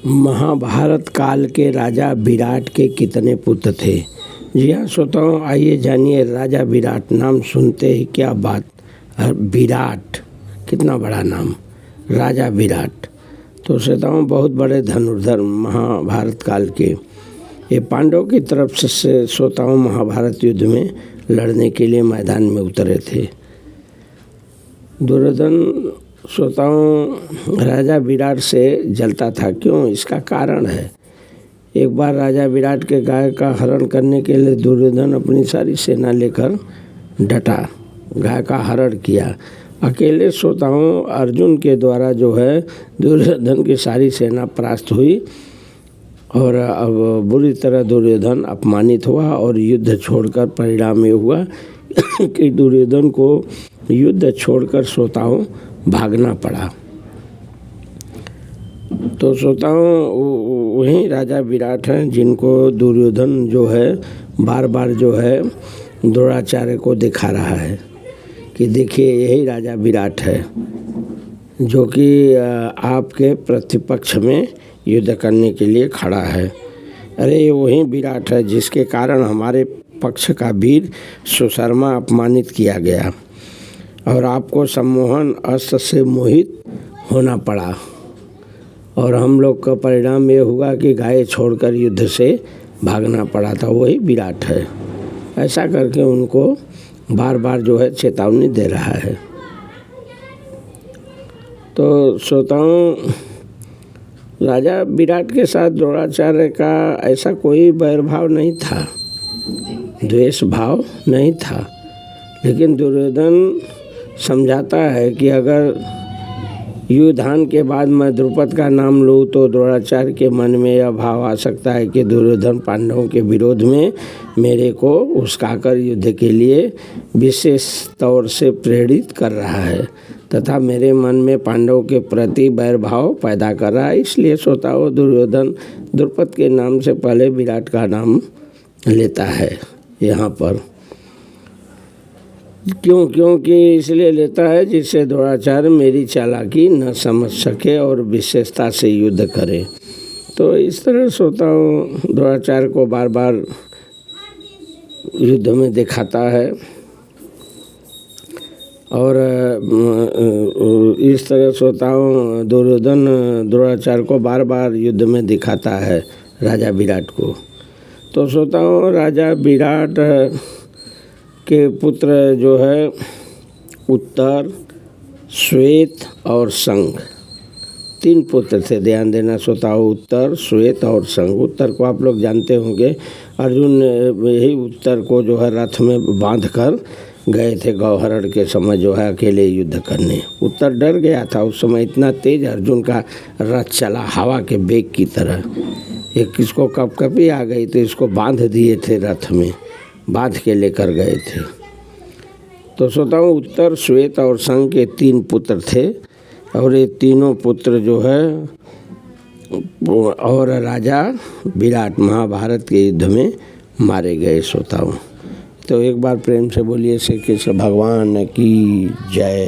महाभारत काल के राजा विराट के कितने पुत्र थे? जी हाँ श्रोताओं, आइए जानिए राजा विराट। नाम सुनते ही क्या बात, विराट कितना बड़ा नाम, राजा विराट। तो श्रोताओं, बहुत बड़े धनुर्धर महाभारत काल के ये पांडवों की तरफ से श्रोताओं महाभारत युद्ध में लड़ने के लिए मैदान में उतरे थे। दुर्योधन श्रोताओं राजा विराट से जलता था। क्यों? इसका कारण है, एक बार राजा विराट के गाय का हरण करने के लिए दुर्योधन अपनी सारी सेना लेकर डटा, गाय का हरण किया। अकेले श्रोताओं अर्जुन के द्वारा जो है दुर्योधन की सारी सेना परास्त हुई और अब बुरी तरह दुर्योधन अपमानित हुआ और युद्ध छोड़कर परिणाम ये हुआ कि दुर्योधन को युद्ध छोड़कर श्रोताओं भागना पड़ा। तो श्रोताओं वही राजा विराट हैं जिनको दुर्योधन जो है बार बार जो है द्रोणाचार्य को दिखा रहा है कि देखिए यही राजा विराट है जो कि आपके प्रतिपक्ष में युद्ध करने के लिए खड़ा है। अरे ये वही विराट है जिसके कारण हमारे पक्ष का वीर सुशर्मा अपमानित किया गया और आपको सम्मोहन अस्त्र से मोहित होना पड़ा और हम लोग का परिणाम ये हुआ कि गाय छोड़कर युद्ध से भागना पड़ा था। वही विराट है, ऐसा करके उनको बार बार जो है चेतावनी दे रहा है। तो श्रोताओं राजा विराट के साथ द्रोणाचार्य का ऐसा कोई वैरभाव नहीं था, द्वेष भाव नहीं था, लेकिन दुर्योधन समझाता है कि अगर युद्धान के बाद मैं द्रुपद का नाम लूँ तो द्रोणाचार्य के मन में यह भाव आ सकता है कि दुर्योधन पांडवों के विरोध में मेरे को उस्काकर युद्ध के लिए विशेष तौर से प्रेरित कर रहा है तथा मेरे मन में पांडवों के प्रति वैरभाव पैदा कर रहा है। इसलिए श्रोताओं दुर्योधन द्रुपद के नाम से पहले विराट का नाम लेता है यहाँ पर। क्योंकि इसलिए लेता है जिससे द्रोणाचार्य मेरी चालाकी न समझ सके और विशेषता से युद्ध करे। तो इस तरह श्रोताओं द्रोणाचार्य को बार बार युद्ध में दिखाता है और इस तरह श्रोताओं दुर्योधन द्रोणाचार्य को बार बार युद्ध में दिखाता है राजा विराट को। तो श्रोताओं राजा विराट के पुत्र जो है उत्तर, श्वेत और संग, 3 पुत्र थे। ध्यान देना श्रोताओं, उत्तर, श्वेत और संग। उत्तर को आप लोग जानते होंगे, अर्जुन यही उत्तर को जो है रथ में बांध कर गए थे गौहरण के समय जो है अकेले युद्ध करने। उत्तर डर गया था उस समय, इतना तेज अर्जुन का रथ चला हवा के बेग की तरह। एक किसको कपकपी आ गई तो इसको बांध दिए थे, रथ में बांध के लेकर गए थे। तो श्रोताओं उत्तर, श्वेत और संग के 3 पुत्र थे और ये तीनों पुत्र जो है और राजा विराट महाभारत के युद्ध में मारे गए श्रोताओं। तो एक बार प्रेम से बोलिए श्री कृष्ण भगवान की जय।